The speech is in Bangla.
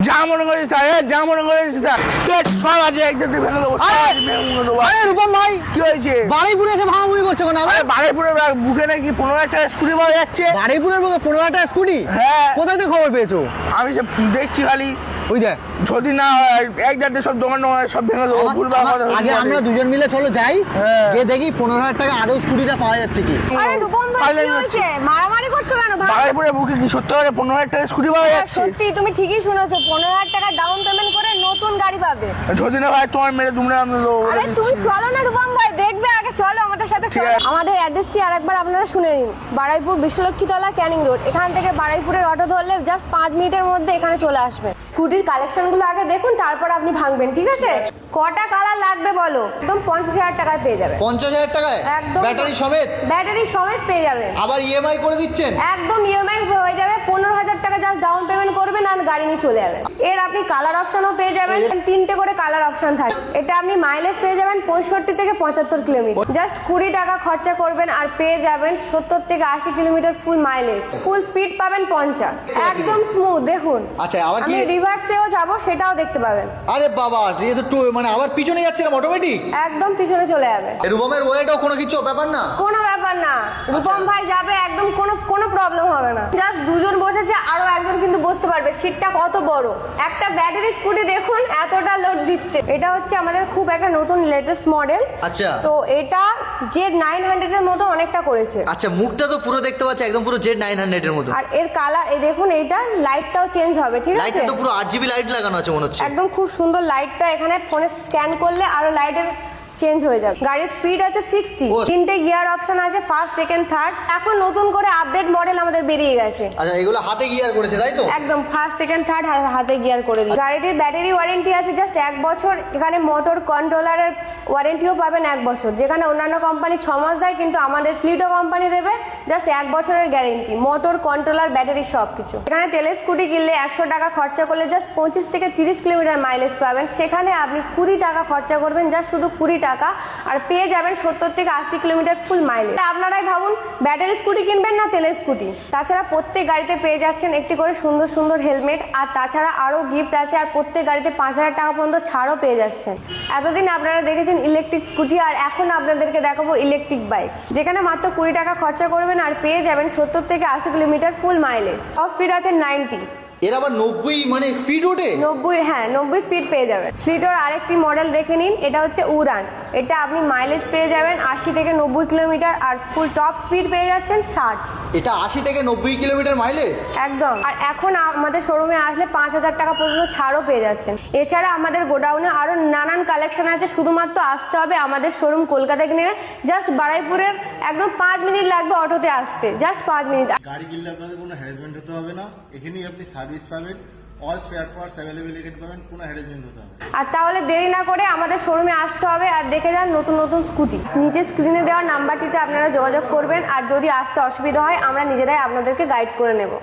যা মনে করিস তাই, যা মনে করিস তাই। সব আছে একসাথে ভেঙে দেবো। রূপম ভাই কি হয়েছে? বারুইপুরে এসে ভাঙাভুঙি করছে কেন? বারুইপুরের বুকে নাকি 15,000 টাকা স্কুটি পাওয়া যাচ্ছে। বারুইপুরের বুকে 15,000 টাকা স্কুটি? হ্যাঁ। কোথায় থেকে খবর পেয়েছো? আমি সে দেখছি খালি। ওই দেখ, যদি না হয় এক যাতে সব দোকান সব ভেঙে দেবো। ভুলভাল কথা হচ্ছে। আগে আমরা দুজন মিলে চলো যাই, হ্যাঁ। গিয়ে দেখি 15,000 টাকা আদৌ স্কুটিটা পাওয়া যাচ্ছে কি। আরে রূপম ভাই কি হয়েছে? মারামারি করছো কেন ভাই? বারুইপুরের বুকে কি সত্যি করে 15,000 টাকা স্কুটি পাওয়া হ্যাঁ, যাচ্ছে? সত্যি তুমি ঠিকই শুনেছো, 15,000 টাকা ডাউন পেমেন্ট করে নতুন গাড়ি পাবে। যদি না ভাই তোমার মেরে তোমরা আরে তুমি চলো না রূপম ভাই, দেখবে আগে চলো আমাদের সাথে ঠিক চলো। আছে। আমাদের অ্যাড্রেসটি আরেকবার আপনারা শুনে নিন। বারুইপুর বিশ্বলক্ষীতলা ক্যানিং রোড। এখান থেকে বারুইপুরের অটো ধরলে জাস্ট 5 মিনিটের মধ্যে এখানে চলে আসবে। স্কুটির কালেকশনগুলো আগে দেখুন, তারপর আপনি ভাঙবেন, ঠিক আছে? কটা কালার লাগবে বলো? একদম 50,000 টাকায় পেয়ে যাবেন। 50,000 টাকায় একদম ব্যাটারি সমেত? ব্যাটারি সমেত পেয়ে যাবেন। আবার ইএমআই করে দিচ্ছেন? একদম ইএমআই হয়ে যাবে। 15,000 টাকা জাস্ট ডাউন পেমেন্ট করবেন আর গাড়ি নিয়ে চলে যাবেন। এর আপনি কালার অপশনও পেয়ে যাবেন, 3টে করে কালার অপশন থাকে। এটা আপনি মাইলেজ পেয়ে যাবেন 65 থেকে 75 কিলোমিটার। জাস্ট 20 টাকা খরচা করবেন আর পেয়ে যাবেন 70 থেকে 80 কিলোমিটার ফুল মাইলেজ। ফুল স্পিড পাবেন 50। একদম স্মুথ দেখুন। আচ্ছা, আবার কি? আমি রিভার্সেও যাবো, সেটাও দেখতে পাবেন। আরে বাবা, এ তো মানে আবার পিছনে যাচ্ছে না অটোমেটিক? একদম পিছনে চলে যাবে। রূপমের ওয়েটও কোনো কিছু ব্যাপার না? কোনো ব্যাপার না, রূপম ভাই যাবে একদম, কোনো প্রবলেম হবে না। জাস্ট দুজন বসেছে, আরো একজন কিন্তু বসতে পারবে। সিটটা কত বড়! একটা ব্যাটারি স্কুটি দেখুন এতটা লোড দিচ্ছে। এটা হচ্ছে আমাদের খুব একটা নতুন লেটেস্ট মডেল। আচ্ছা। তো এটা Z900 এর মতো অনেকটা করেছে। আচ্ছা, মুখটা তো পুরো দেখতে পাচ্ছি একদম পুরো Z900 এর মতো। আর এর কালার এই দেখুন, এইটা লাইটটাও চেঞ্জ হবে, ঠিক আছে? লাইটটা তো পুরো RGB লাইট লাগানো আছে মনে হচ্ছে। একদম খুব সুন্দর লাইটটা, এখানে ফোনে স্ক্যান করলে আরো লাইটের চেঞ্জ হয়ে যাবে। গাড়ির স্পিড আছে 60। ও। 3টে গিয়ার অপশন আছে, ফার্স্ট সেকেন্ড থার্ড। এখন নতুন করে আপডেট মডেল আমাদের বেরিয়ে গেছে। আচ্ছা, এগুলো হাতে গিয়ার করেছে তাই তো? একদম ফার্স্ট সেকেন্ড থার্ড হাতে গিয়ার করে দিই। গাড়িটির ব্যাটারি ওয়ারেন্টি আছে জাস্ট 1 বছর। এখানে মোটর কন্ট্রোলারের ওয়ারেন্টিও পাবেন 1 বছর। যেখানে অন্যান্য কোম্পানি 6 মাস দেয়, কিন্তু আমাদের ফ্লিটো কোম্পানি দেবে জাস্ট 1 বছরের গ্যারেন্টি। মোটর কন্ট্রোলার ব্যাটারি সব কিছু। এখানে তেলের স্কুটি কিনলে 100 টাকা খরচা করলে জাস্ট 25 থেকে 30 কিলোমিটার মাইলেজ পাবেন। সেখানে আপনি 20 টাকা খরচা করবেন, জাস্ট শুধু 20 টাকা, আর পেয়ে যাবেন 70 থেকে 80 কিলোমিটার ফুল মাইলেজ। আপনারাই ভাবুন, ব্যাটারি স্কুটি কিনবেন না তেলের স্কুটি। তাছাড়া প্রত্যেক গাড়িতে পেয়ে যাচ্ছেন একটি করে সুন্দর সুন্দর হেলমেট, আর তাছাড়া আরও গিফট আছে। আর প্রত্যেক গাড়িতে 5,000 টাকা পর্যন্ত ছাড়ও পেয়ে যাচ্ছেন। এতদিন আপনারা দেখেছেন ইলেকট্রিক স্কুটি, আর এখন আপনাদেরকে দেখাবো ইলেকট্রিক বাইক, যেখানে মাত্র 20 টাকা খরচা করবেন আর পেয়ে যাবেন 70 থেকে 80 কিলোমিটার ফুল মাইলেজ। টপ স্পিড আছে 90। এর আবার 90 মানে স্পিড ওঠে? 90, হ্যাঁ 90 স্পিড পেয়ে যাবেন। ফ্লিটোর আরেকটি মডেল দেখে নিন, এটা হচ্ছে উড়ান। এটা আপনি মাইলেজ পেয়ে যাবেন 80 থেকে 90 কিলোমিটার, আর ফুল টপ স্পিড পেয়ে যাচ্ছেন 60। এটা 80 থেকে 90 কিলোমিটার মাইলেজ? একদম। আর এখন আমাদের শোরুমে আসলে 5,000 টাকা পর্যন্ত ছাড়ও পেয়ে যাচ্ছেন। এছাড়া আমাদের গোডাউনে আরো নানান কালেকশন আছে। শুধুমাত্র আসতে হবে আমাদের শোরুম কলকাতা কিনে। জাস্ট বারুইপুরের একদম 5 মিনিট লাগবে অটোতে আসতে, জাস্ট 5 মিনিট। গাড়ি কিনলে আপনাদের কোনো হ্যারাসমেন্ট হতে হবে না। এখানেই আপনি সার্ভিস পাবেন, অল স্পেয়ার পার্টস অ্যাভেলেবেল এখানে পাবেন, কোনো হ্যারাসমেন্ট হতে হবে না। আর তাহলে দেরি না করে আমাদের শোরুমে আসতে হবে আর দেখে যান নতুন নতুন স্কুটি। নিচে স্ক্রিনে দেওয়া নাম্বারটিতে আপনারা যোগাযোগ করবেন, আর যদি আসতে অসুবিধা হয় আমরা নিজেরাই আপনাদেরকে গাইড করে নেব।